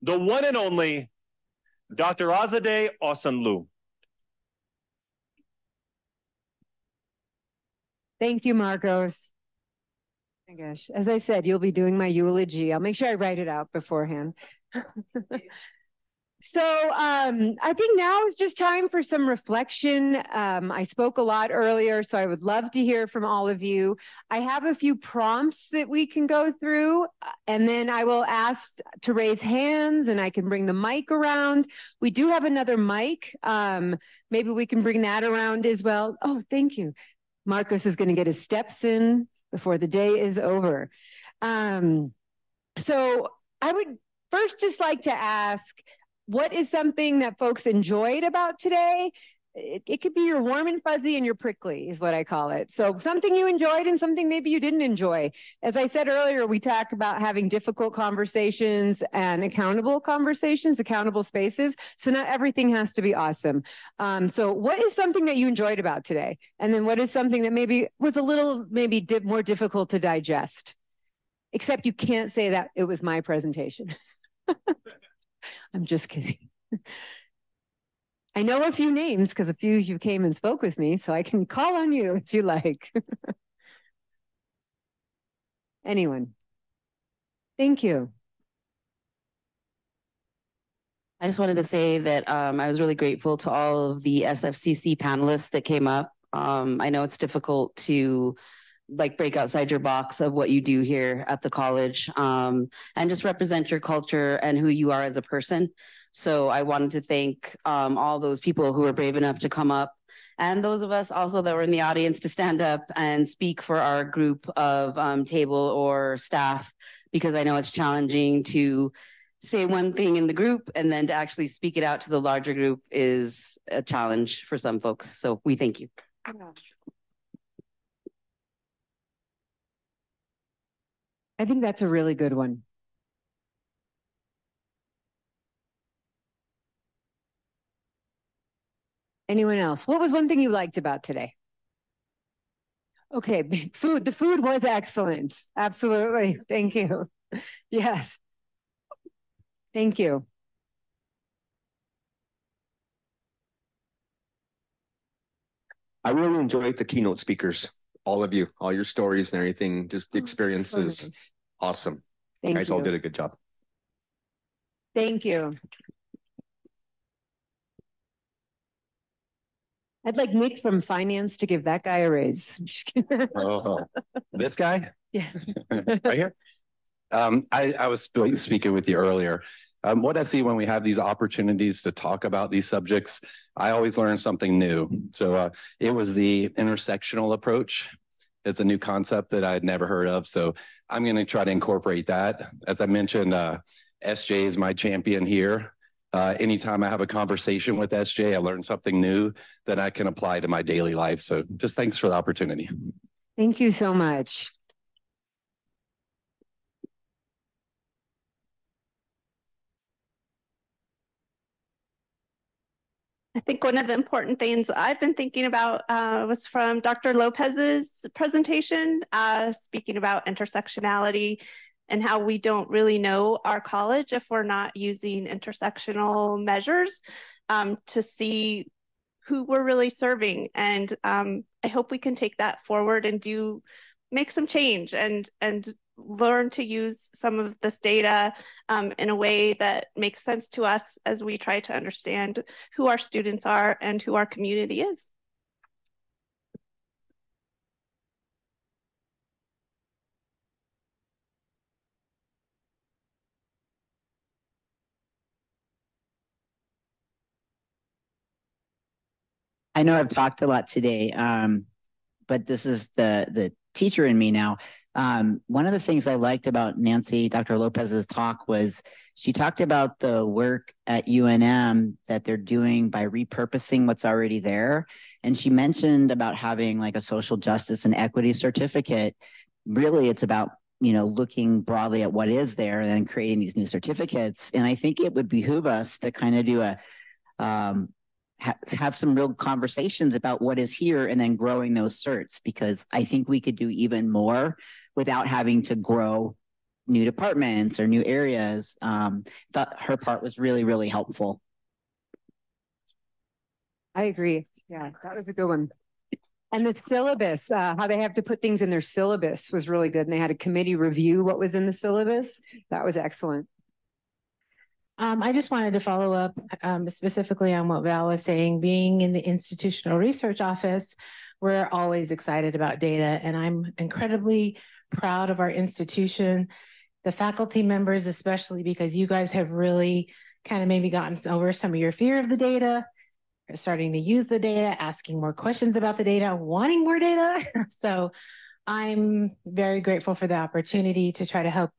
the one and only Dr. Azadeh Osunlu. Thank you, Marcos. Oh my gosh, as I said, you'll be doing my eulogy. I'll make sure I write it out beforehand. So I think now is just time for some reflection. I spoke a lot earlier, so I would love to hear from all of you. I have a few prompts that we can go through, and then I will ask to raise hands, and I can bring the mic around. We do have another mic. Maybe we can bring that around as well. Oh, thank you. Marcos is going to get his steps in before the day is over. So I would first just like to ask, what is something that folks enjoyed about today? It could be your warm and fuzzy and your prickly is what I call it. So something you enjoyed and something maybe you didn't enjoy. As I said earlier, we talk about having difficult conversations and accountable conversations, accountable spaces. So not everything has to be awesome. So what is something that you enjoyed about today? And then what is something that maybe was a little more difficult to digest? Except you can't say that it was my presentation. I'm just kidding. I know a few names because a few of you came and spoke with me, so I can call on you if you like. Anyone? Thank you. I just wanted to say that I was really grateful to all of the SFCC panelists that came up. I know it's difficult to break outside your box of what you do here at the college and just represent your culture and who you are as a person. So I wanted to thank all those people who were brave enough to come up, and those of us also that were in the audience to stand up and speak for our group of table or staff, because I know it's challenging to say one thing in the group and then to actually speak it out to the larger group is a challenge for some folks. So we thank you. I think that's a really good one. Anyone else? What was one thing you liked about today? Okay, food. The food was excellent. Absolutely. Thank you. Yes. Thank you. I really enjoyed the keynote speakers, all of you, all your stories and everything. Just the experience is nice. Awesome. Thank you guys you. all did a good job. Thank you. I'd like Nick from finance to give that guy a raise. Oh, this guy? Yeah. Right here? I was speaking with you earlier. What I see when we have these opportunities to talk about these subjects, I always learn something new. So it was the intersectional approach. It's a new concept that I had never heard of. So I'm going to try to incorporate that. As I mentioned, SJ is my champion here. Anytime I have a conversation with SJ, I learn something new that I can apply to my daily life. So just thanks for the opportunity. Thank you so much. I think one of the important things I've been thinking about was from Dr. Lopez's presentation, speaking about intersectionality and how we don't really know our college if we're not using intersectional measures to see who we're really serving. And I hope we can take that forward and make some change and learn to use some of this data in a way that makes sense to us as we try to understand who our students are and who our community is. I know I've talked a lot today, but this is the teacher in me now. One of the things I liked about Dr. Lopez's talk was she talked about the work at UNM that they're doing by repurposing what's already there. And she mentioned about having like a social justice and equity certificate. Really, it's about, looking broadly at what is there and then creating these new certificates. And I think it would behoove us to kind of do have some real conversations about what is here and then growing those certs, because I think we could do even more without having to grow new departments or new areas. Thought her part was really, really helpful. I agree. Yeah, that was a good one. And the syllabus, how they have to put things in their syllabus was really good. And they had a committee review what was in the syllabus. That was excellent. I just wanted to follow up specifically on what Val was saying. Being in the institutional research office, we're always excited about data, and I'm incredibly proud of our institution, the faculty members, especially because you guys have really kind of maybe gotten over some of your fear of the data, starting to use the data, asking more questions about the data, wanting more data. So I'm very grateful for the opportunity to try to help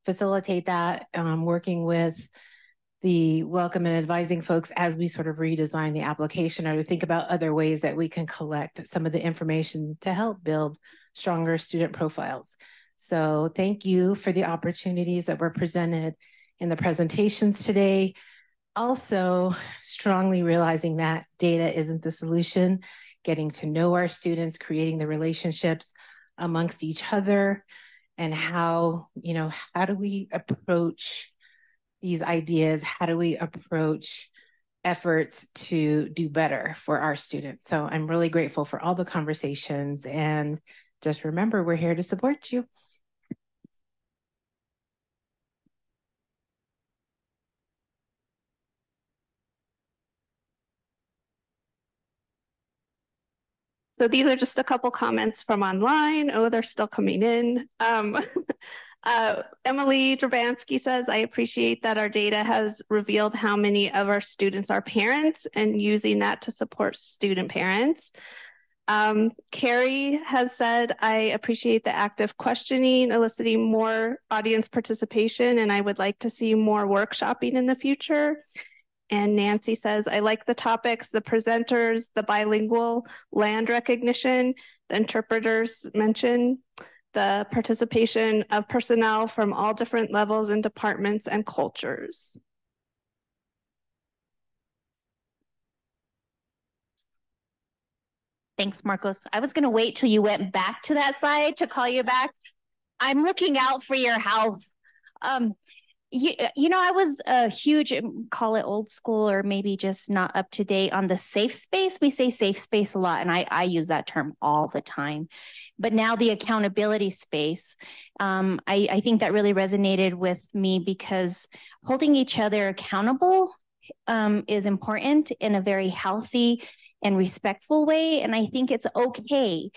facilitate that, working with the welcome and advising folks as we sort of redesign the application or to think about other ways that we can collect some of the information to help build stronger student profiles. So thank you for the opportunities that were presented in the presentations today. Also, strongly realizing that data isn't the solution, getting to know our students, creating the relationships amongst each other, and how do we approach these ideas? How do we approach efforts to do better for our students? So I'm really grateful for all the conversations, and just remember, we're here to support you. So these are just a couple comments from online. Oh, they're still coming in. Emily Drabansky says, I appreciate that our data has revealed how many of our students are parents and using that to support student parents. Carrie has said, I appreciate the active questioning, eliciting more audience participation, and I would like to see more workshopping in the future. And Nancy says, I like the topics, the presenters, the bilingual land recognition, the interpreters mentioned, the participation of personnel from all different levels and departments and cultures. Thanks, Marcos. I was going to wait till you went back to that slide to call you back. I'm looking out for your health. I was a huge, call it old school or maybe just not up to date on the safe space. We say safe space a lot, and I use that term all the time. But now the accountability space, I think that really resonated with me because holding each other accountable is important in a very healthy and respectful way. And I think it's okay.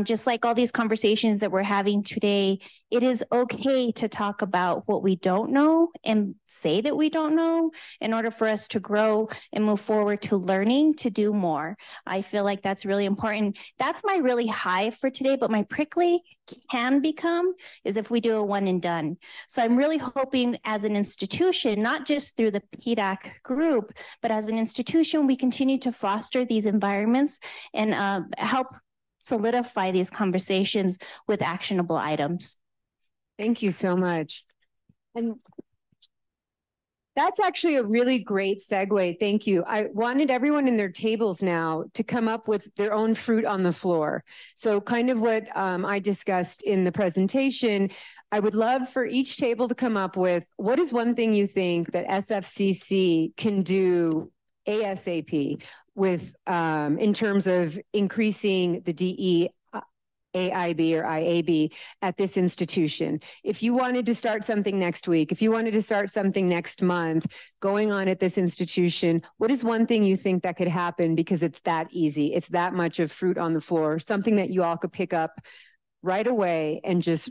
Just like all these conversations that we're having today, it is okay to talk about what we don't know and say that we don't know in order for us to grow and move forward to learning to do more. I feel like that's really important. That's my really high for today, but my prickly can become is if we do a one and done. So I'm really hoping as an institution, not just through the PDAC group, but as an institution, we continue to foster these environments and help solidify these conversations with actionable items. Thank you so much. And that's actually a really great segue. Thank you. I wanted everyone in their tables now to come up with their own fruit on the floor. So kind of what I discussed in the presentation, I would love for each table to come up with what is one thing you think that SFCC can do ASAP with in terms of increasing the DE AIB or IAB at this institution. If you wanted to start something next week, if you wanted to start something next month going on at this institution, what is one thing you think that could happen because it's that easy? It's that much of fruit on the floor, something that you all could pick up right away and just,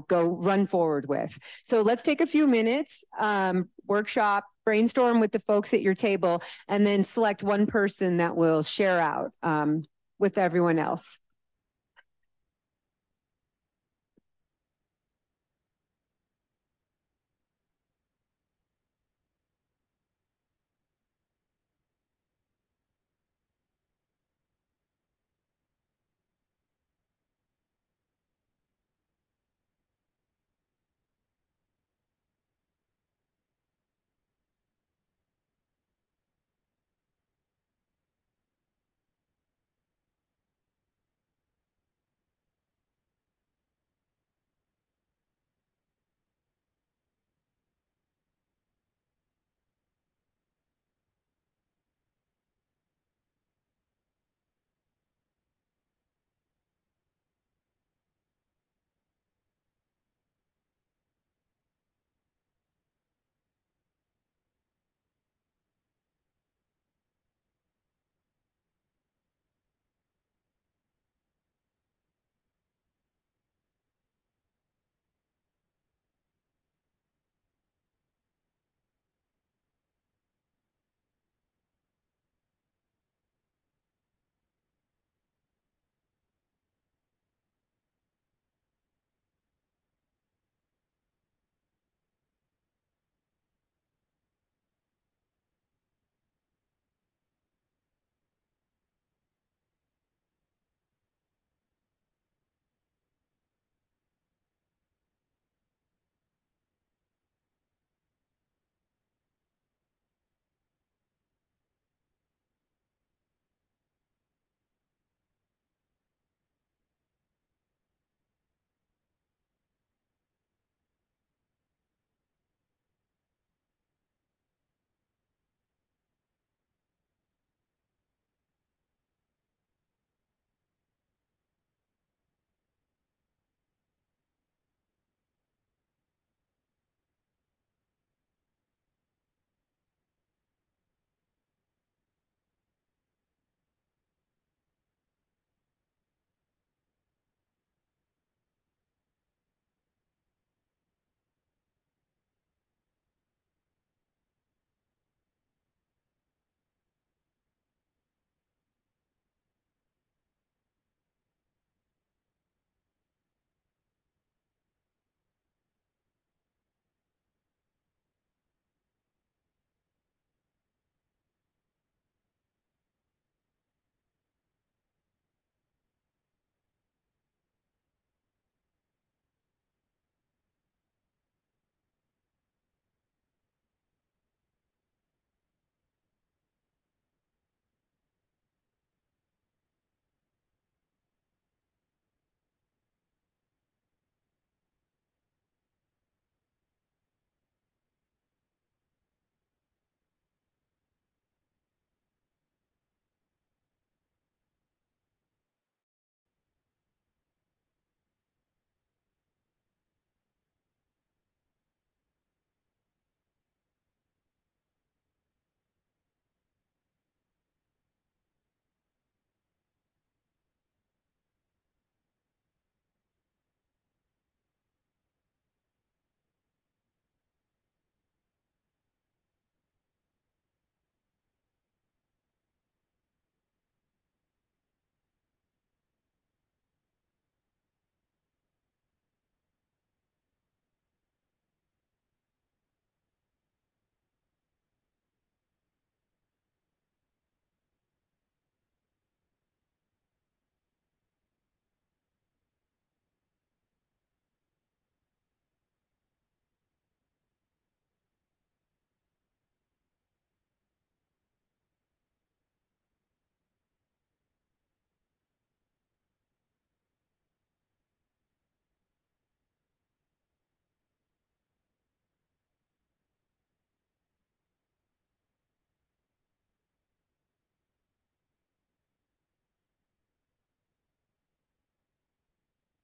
go run forward with. So let's take a few minutes, workshop, brainstorm with the folks at your table, and then select one person that will share out with everyone else.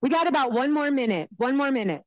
We got about 1 more minute. 1 more minute.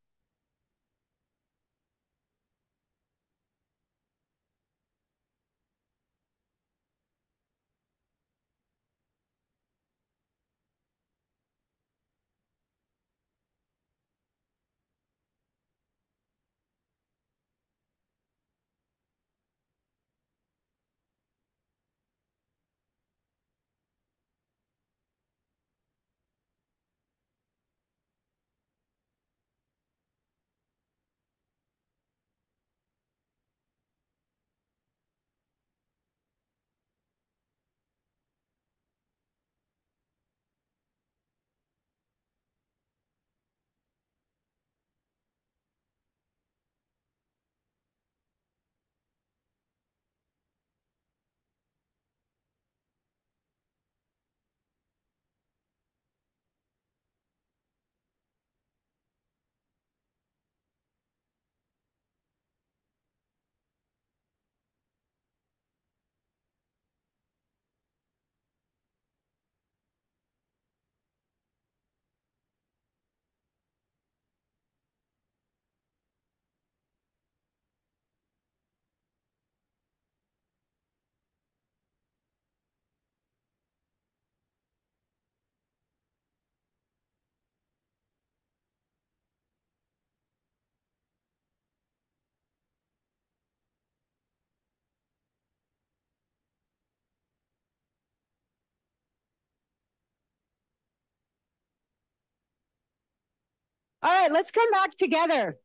All right, let's come back together.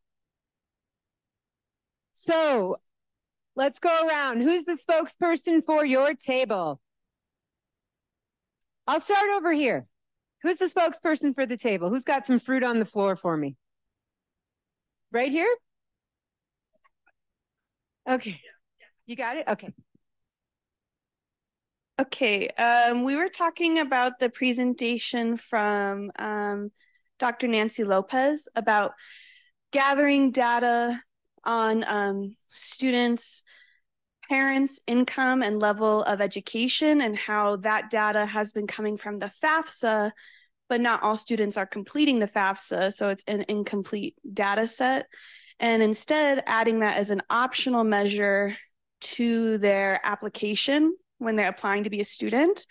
So let's go around. Who's the spokesperson for your table? I'll start over here. Who's the spokesperson for the table? Who's got some fruit on the floor for me? Right here? Okay. You got it? Okay. Okay, we were talking about the presentation from Dr. Nancy Lopez about gathering data on students' parents' income and level of education, and how that data has been coming from the FAFSA, but not all students are completing the FAFSA, so it's an incomplete data set. And instead, adding that as an optional measure to their application when they're applying to be a student,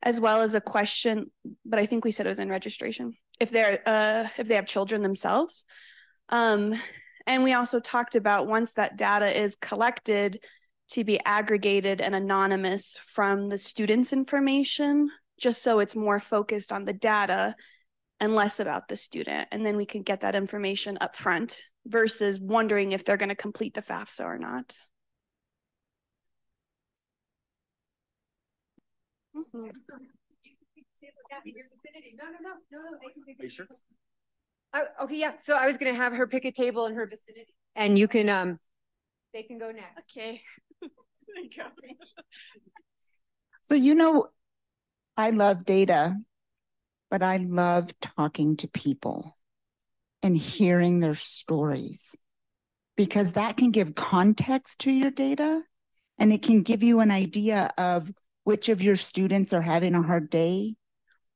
as well as a question, but I think we said it was in registration, if they have children themselves. And we also talked about, once that data is collected, to be aggregated and anonymous from the student's information, just so it's more focused on the data and less about the student. And then we can get that information up front versus wondering if they're going to complete the FAFSA or not. Mm-hmm. Are you sure? Oh, okay, yeah. So I was going to have her pick a table in her vicinity, and you can, they can go next. Okay. So, you know, I love data, but I love talking to people and hearing their stories, because that can give context to your data, and it can give you an idea of which of your students are having a hard day,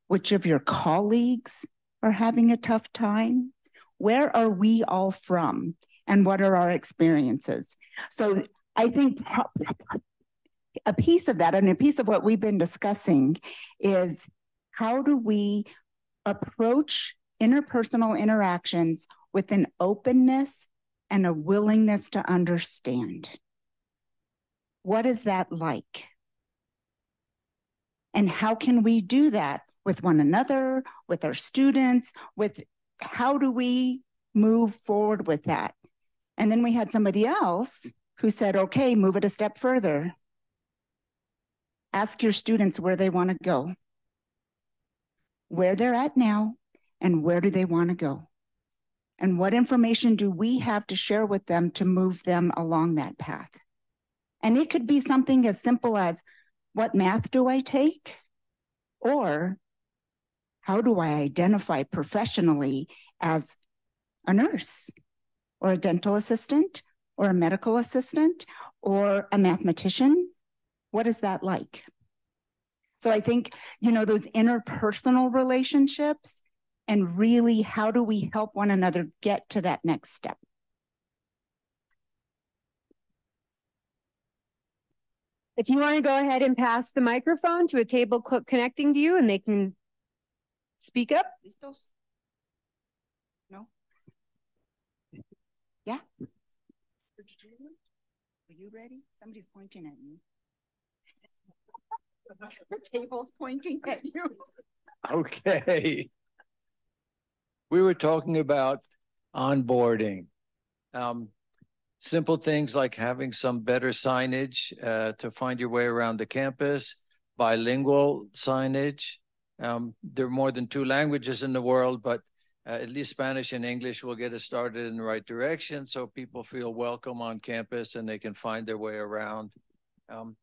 which of your colleagues are having a tough time, where are we all from, and what are our experiences. So I think a piece of that, and a piece of what we've been discussing, is how do we approach interpersonal interactions with an openness and a willingness to understand. What is that like? And how can we do that with one another, with our students, how do we move forward with that? And then we had somebody else who said, okay, move it a step further. Ask your students where they want to go, where they're at now, and where do they want to go? And what information do we have to share with them to move them along that path? And it could be something as simple as, what math do I take? Or how do I identify professionally as a nurse or a dental assistant or a medical assistant or a mathematician? What is that like? So I think, you know, those interpersonal relationships and really how do we help one another get to that next step? If you want to go ahead and pass the microphone to a table clerk connecting to you and they can speak up. ¿Listos? No? Yeah? Are you ready? Somebody's pointing at you. The table's pointing at you. Okay. We were talking about onboarding. Simple things like having some better signage to find your way around the campus, bilingual signage. There are more than 2 languages in the world, but at least Spanish and English will get us started in the right direction so people feel welcome on campus and they can find their way around. And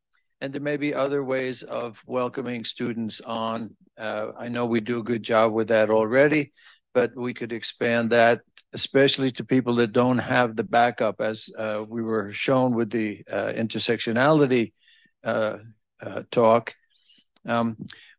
there may be other ways of welcoming students on. I know we do a good job with that already, but we could expand that, especially to people that don't have the backup, as we were shown with the intersectionality talk.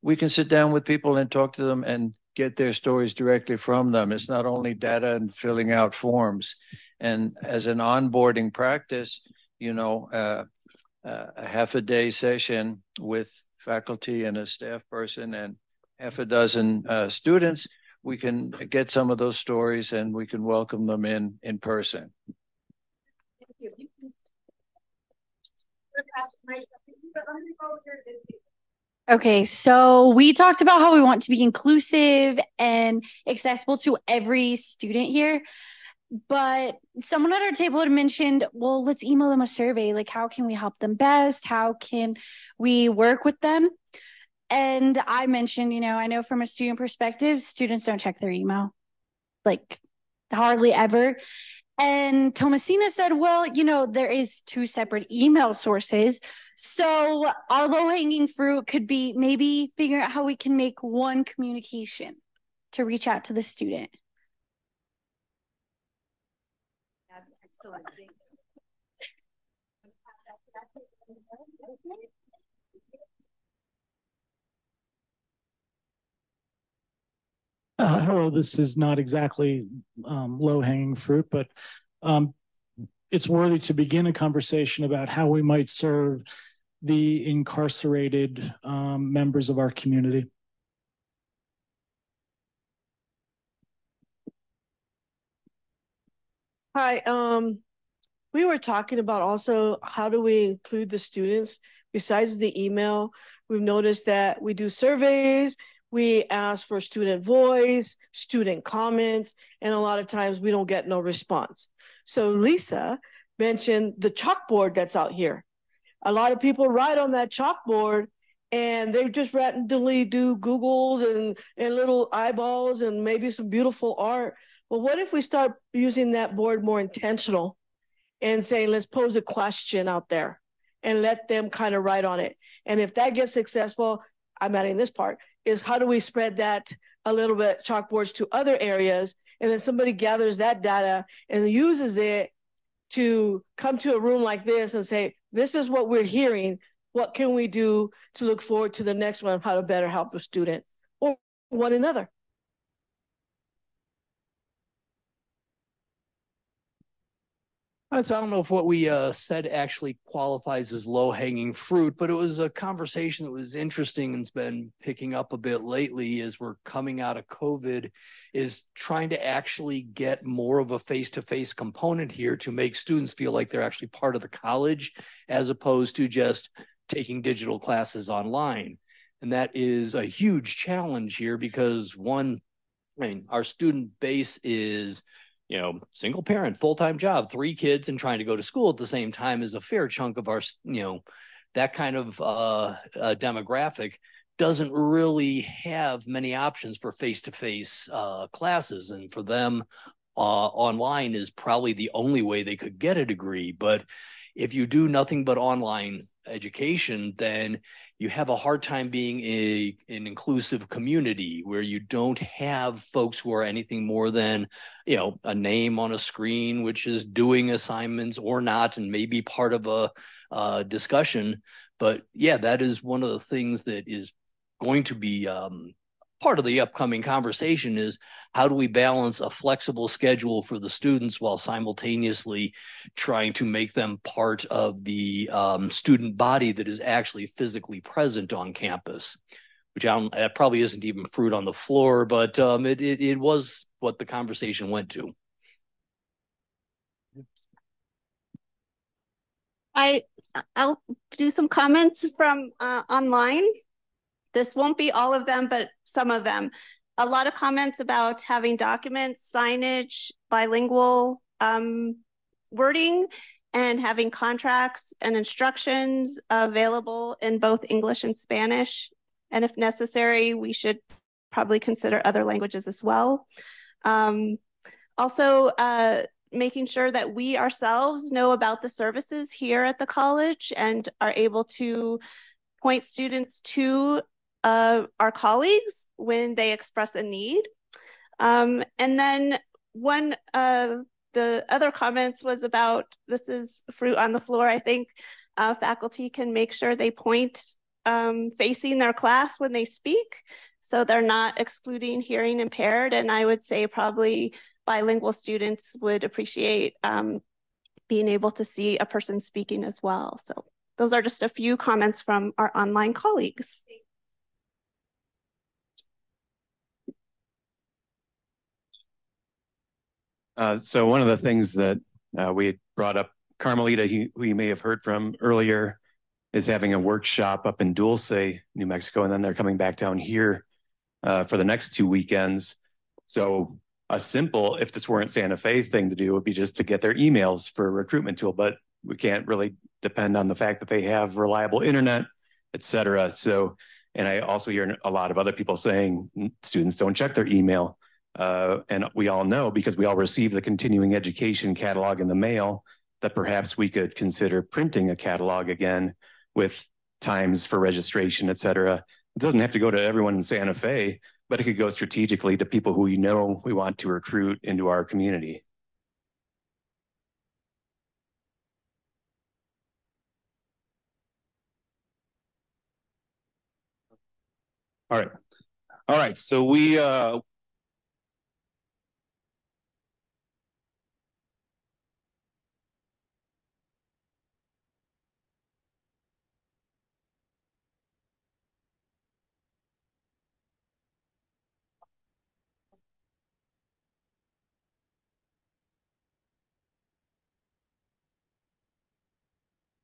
We can sit down with people and talk to them and get their stories directly from them. It's not only data and filling out forms. And as an onboarding practice, you know, a half a day session with faculty and a staff person and half a dozen students, we can get some of those stories and we can welcome them in person. Thank you. Okay, so we talked about how we want to be inclusive and accessible to every student here. But someone at our table had mentioned, well, let's email them a survey. Like, how can we help them best? How can we work with them? And I mentioned, you know, I know from a student perspective, students don't check their email, like hardly ever. And Thomasina said, well, you know, there is 2 separate email sources. So our low-hanging fruit could be maybe figuring out how we can make one communication to reach out to the student. That's excellent. Thank you. Hello, this is not exactly low-hanging fruit, but it's worthy to begin a conversation about how we might serve the incarcerated members of our community. Hi, we were talking about also how do we include the students besides the email. We've noticed that we do surveys, we ask for student voice, student comments, and a lot of times we don't get no response. So Lisa mentioned the chalkboard that's out here. A lot of people write on that chalkboard and they just randomly do Googles and little eyeballs and maybe some beautiful art. Well, what if we start using that board more intentional and say, let's pose a question out there and let them kind of write on it. And if that gets successful, I'm adding this part, is how do we spread that a little bit, chalkboards to other areas, and then somebody gathers that data and uses it to come to a room like this and say, this is what we're hearing. What can we do to look forward to the next one of how to better help a student or one another? So I don't know if what we said actually qualifies as low-hanging fruit, but it was a conversation that was interesting and's been picking up a bit lately as we're coming out of COVID, is trying to actually get more of a face-to-face component here to make students feel like they're actually part of the college as opposed to just taking digital classes online. And that is a huge challenge here because one, I mean, our student base is, you know, single parent, full-time job, 3 kids, and trying to go to school at the same time is a fair chunk of our, you know, that kind of demographic doesn't really have many options for face-to-face classes. And for them, online is probably the only way they could get a degree. But if you do nothing but online education, then you have a hard time being an inclusive community where you don't have folks who are anything more than, you know, a name on a screen, which is doing assignments or not, and maybe part of a discussion. But yeah, that is one of the things that is going to be part of the upcoming conversation is how do we balance a flexible schedule for the students while simultaneously trying to make them part of the student body that is actually physically present on campus, which that probably isn't even fruit on the floor, but it was what the conversation went to. I'll do some comments from online. This won't be all of them, but some of them. A lot of comments about having documents, signage, bilingual wording, and having contracts and instructions available in both English and Spanish. And if necessary, we should probably consider other languages as well. Also, making sure that we ourselves know about the services here at the college and are able to point students to our colleagues when they express a need. And then one of the other comments was about, this is fruit on the floor, I think faculty can make sure they point facing their class when they speak, so they're not excluding hearing impaired. And I would say probably bilingual students would appreciate being able to see a person speaking as well. So those are just a few comments from our online colleagues. So one of the things that we brought up, Carmelita, who you may have heard from earlier, is having a workshop up in Dulce, New Mexico, and then they're coming back down here for the next 2 weekends. So a simple, if this weren't Santa Fe thing to do, would be just to get their emails for a recruitment tool, but we can't really depend on the fact that they have reliable internet, et cetera. So, and I also hear a lot of other people saying students don't check their email. And we all know, because we all receive the continuing education catalog in the mail, that perhaps we could consider printing a catalog again with times for registration, et cetera. It doesn't have to go to everyone in Santa Fe, but it could go strategically to people who we know we want to recruit into our community. All right. All right. So we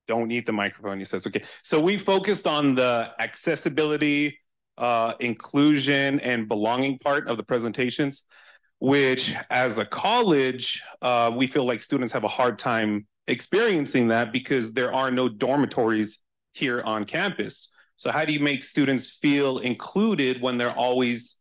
don't need the microphone, he says. Okay. So we focused on the accessibility, inclusion, and belonging part of the presentations, which as a college, we feel like students have a hard time experiencing that because there are no dormitories here on campus. So how do you make students feel included when they're always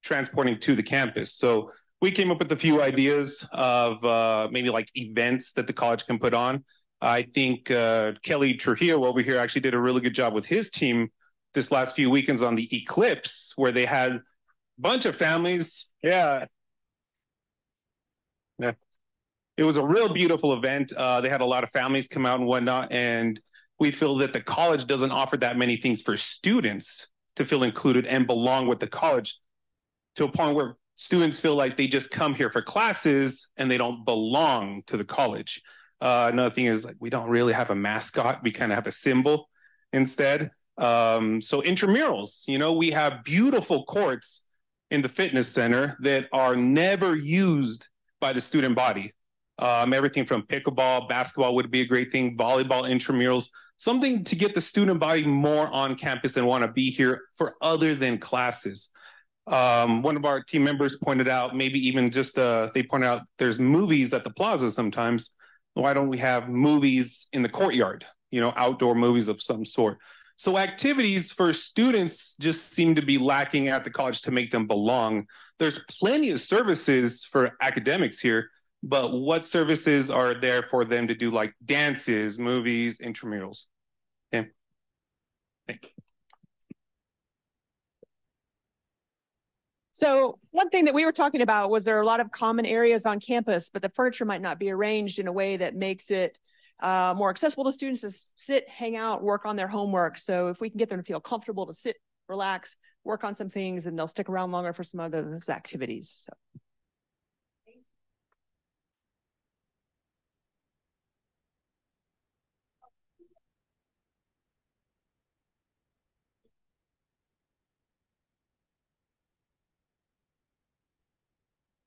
transporting to the campus? So we came up with a few ideas of maybe like events that the college can put on. I think Kelly Trujillo over here actually did a really good job with his team this last few weekends on the Eclipse, where they had a bunch of families. Yeah. It was a real beautiful event. They had a lot of families come out and whatnot. And we feel that the college doesn't offer that many things for students to feel included and belong with the college, to a point where students feel like they just come here for classes and they don't belong to the college. Another thing is, like, we don't really have a mascot. We kind of have a symbol instead. So intramurals, you know, we have beautiful courts in the fitness center that are never used by the student body. Everything from pickleball, basketball would be a great thing, volleyball, intramurals, something to get the student body more on campus and want to be here for other than classes. One of our team members pointed out, maybe even just, they pointed out there's movies at the plaza sometimes. Why don't we have movies in the courtyard, you know, outdoor movies of some sort? So activities for students just seem to be lacking at the college to make them belong. There's plenty of services for academics here, but what services are there for them to do, like dances, movies, intramurals? Okay. Thank you. So one thing that we were talking about was there are a lot of common areas on campus, but the furniture might not be arranged in a way that makes it more accessible to students to sit, hang out, work on their homework. So if we can get them to feel comfortable to sit, relax, work on some things and they'll stick around longer for some other activities. So.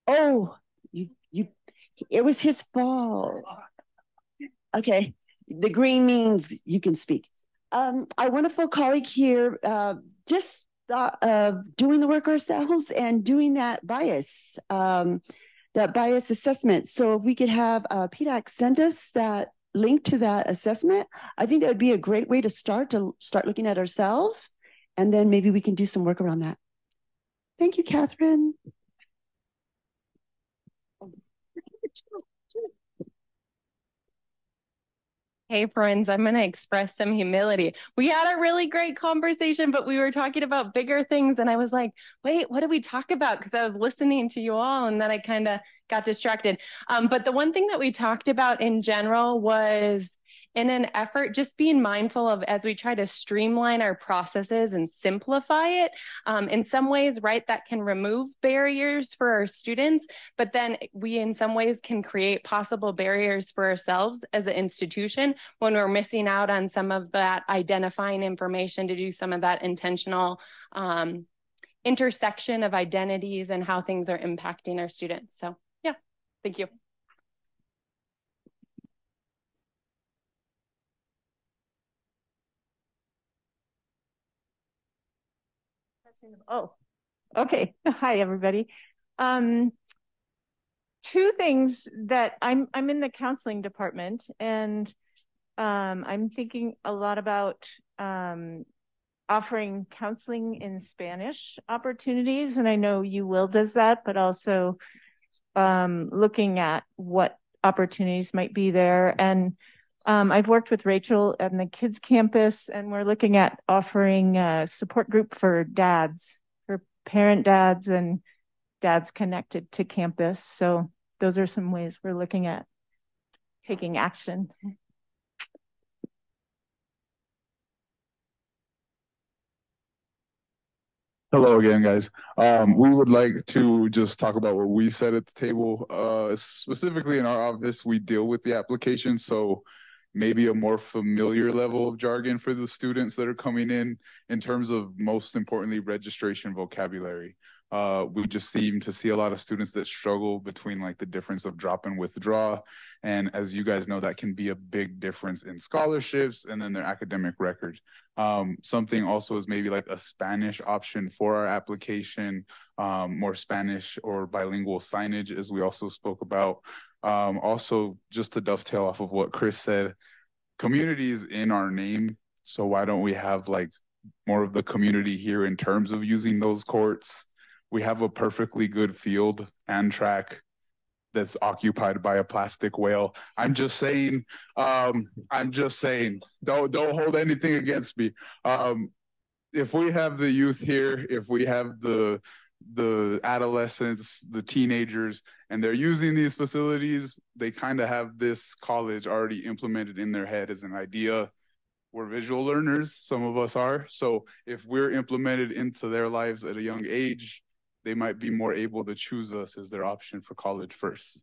Oh, it was his fault. Okay, the green means you can speak. Our wonderful colleague here just doing the work ourselves and doing that bias assessment. So if we could have PDAC send us that link to that assessment, I think that would be a great way to start looking at ourselves, and then maybe we can do some work around that. Thank you, Catherine. Hey friends, I'm going to express some humility. We had a really great conversation, but we were talking about bigger things. And I was like, wait, what did we talk about? Because I was listening to you all and then I kind of got distracted. But the one thing that we talked about in general was in an effort, just being mindful of as we try to streamline our processes and simplify it, in some ways, right, that can remove barriers for our students, but then we in some ways can create possible barriers for ourselves as an institution when we're missing out on some of that identifying information to do some of that intentional intersection of identities and how things are impacting our students. So yeah, thank you. Oh, okay. Hi, everybody. Two things that I'm in the counseling department, and I'm thinking a lot about offering counseling in Spanish opportunities, and I know you will does that, but also looking at what opportunities might be there. And I've worked with Rachel at the kids campus, and we're looking at offering a support group for dads, for parent dads and dads connected to campus. So those are some ways we're looking at taking action. Hello again, guys. We would like to just talk about what we said at the table. Specifically in our office, we deal with the application, so maybe a more familiar level of jargon for the students that are coming in terms of, most importantly, registration vocabulary. We just seem to see a lot of students that struggle between like the difference of drop and withdraw. And as you guys know, that can be a big difference in scholarships and then their academic record. Something also is maybe like a Spanish option for our application, more Spanish or bilingual signage, as we also spoke about. Also, just to dovetail off of what Chris said, community is in our name. So why don't we have like more of the community here in terms of using those courts? We have a perfectly good field and track that's occupied by a plastic whale. I'm just saying, don't hold anything against me. If we have the youth here, if we have the adolescents, the teenagers, and they're using these facilities, they kind of have this college already implemented in their head as an idea. We're visual learners, some of us are. So if we're implemented into their lives at a young age, they might be more able to choose us as their option for college first.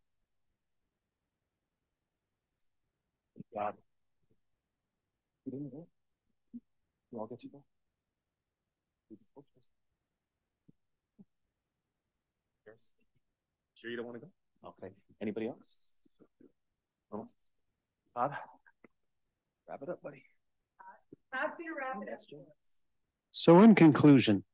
God. I'll get you back. Sure you don't want to go? Okay. Anybody else? Oh. Todd? Wrap it up, buddy. Todd's gonna wrap it up. So in conclusion,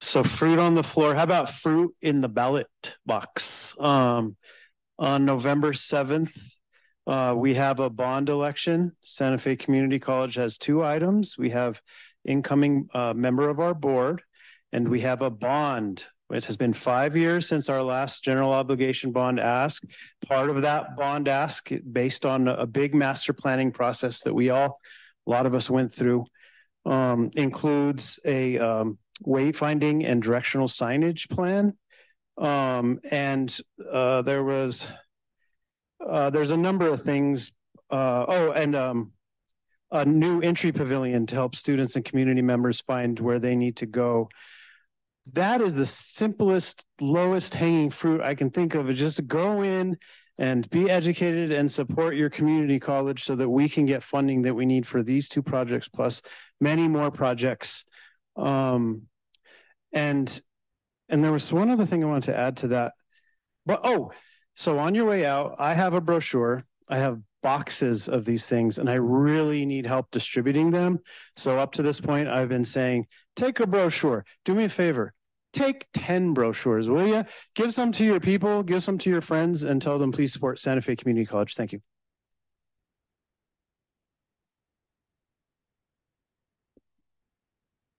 so fruit on the floor. How about fruit in the ballot box? On November 7th, we have a bond election. Santa Fe Community College has 2 items. We have incoming member of our board, and we have a bond. It has been 5 years since our last general obligation bond ask. Part of that bond ask, based on a big master planning process that a lot of us went through, includes a wayfinding and directional signage plan. There's a number of things. a new entry pavilion to help students and community members find where they need to go. That is the simplest, lowest hanging fruit I can think of, is just go in and be educated and support your community college so that we can get funding that we need for these 2 projects plus many more projects. And there was one other thing I wanted to add to that. But so on your way out, I have a brochure. I have boxes of these things, and I really need help distributing them. So up to this point, I've been saying, take a brochure. Do me a favor. Take 10 brochures, will you? Give some to your people, give some to your friends, and tell them please support Santa Fe Community College. Thank you.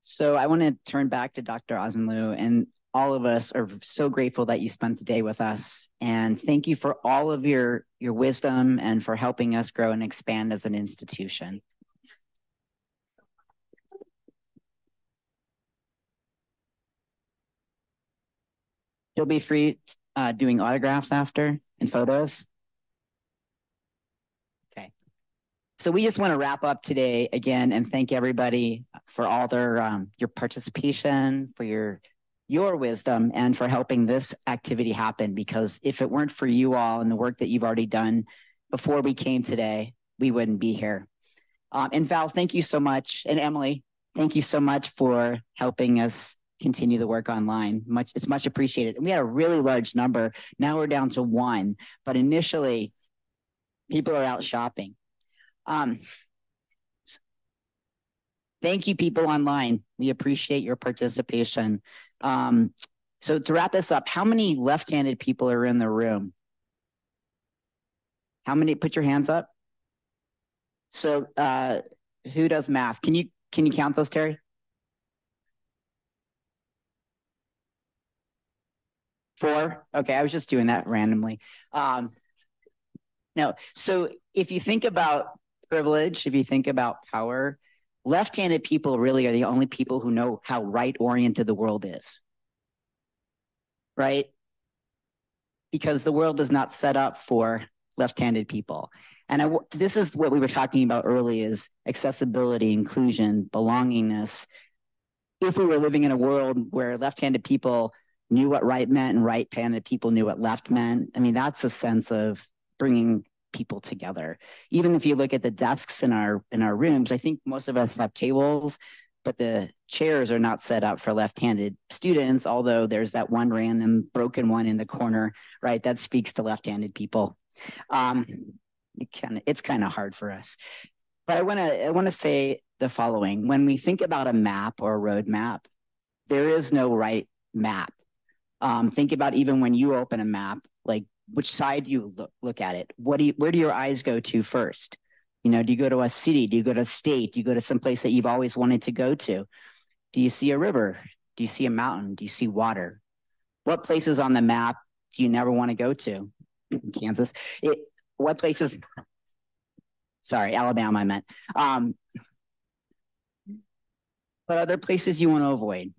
So I want to turn back to Dr. Ozenlu, and all of us are so grateful that you spent the day with us. And thank you for all of your wisdom and for helping us grow and expand as an institution. You'll be free doing autographs after and photos. Okay. So we just want to wrap up today again and thank everybody for all their your participation, for your wisdom, and for helping this activity happen. Because if it weren't for you all and the work that you've already done before we came today, we wouldn't be here. And Val, thank you so much. And Emily, thank you so much for helping us continue the work online. It's much appreciated. And we had a really large number. Now we're down to 1, but initially people are out shopping. Thank you, people online. We appreciate your participation. So to wrap this up, how many left-handed people are in the room? How many? Put your hands up. So who does math? Can you count those, Terry? 4? Okay, I was just doing that randomly. No, so if you think about privilege, if you think about power, left-handed people really are the only people who know how right-oriented the world is, right? Because the world is not set up for left-handed people. And this is what we were talking about earlier, is accessibility, inclusion, belongingness. If we were living in a world where left-handed people knew what right meant and right-handed people knew what left meant, I mean, that's a sense of bringing people together. Even if you look at the desks in our rooms, I think most of us have tables, but the chairs are not set up for left-handed students, although there's that one random broken one in the corner, right? That speaks to left-handed people. It's kind of hard for us. But I want to say the following. When we think about a map or a road map, there is no right map. Think about even when you open a map, like which side do you look at it? Where do your eyes go to first? You know, do you go to a city? Do you go to a state? Do you go to some place that you've always wanted to go to? Do you see a river? Do you see a mountain? Do you see water? What places on the map do you never want to go to? Kansas. What places? Sorry, Alabama, I meant. But other places you want to avoid.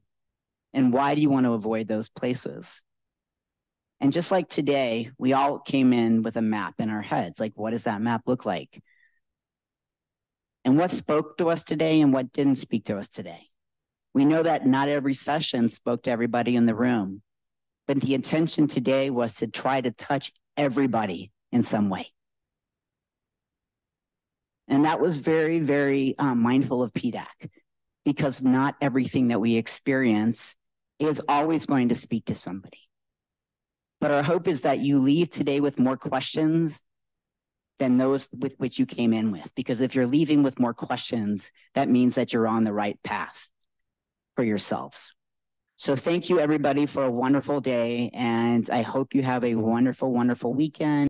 And why do you want to avoid those places? And just like today, we all came in with a map in our heads. Like, what does that map look like? And what spoke to us today and what didn't speak to us today? We know that not every session spoke to everybody in the room, but the intention today was to try to touch everybody in some way. And that was very, very mindful of PDAC, because not everything that we experience is always going to speak to somebody. But our hope is that you leave today with more questions than those with which you came in with. Because if you're leaving with more questions, that means that you're on the right path for yourselves. So thank you, everybody, for a wonderful day. And I hope you have a wonderful, wonderful weekend.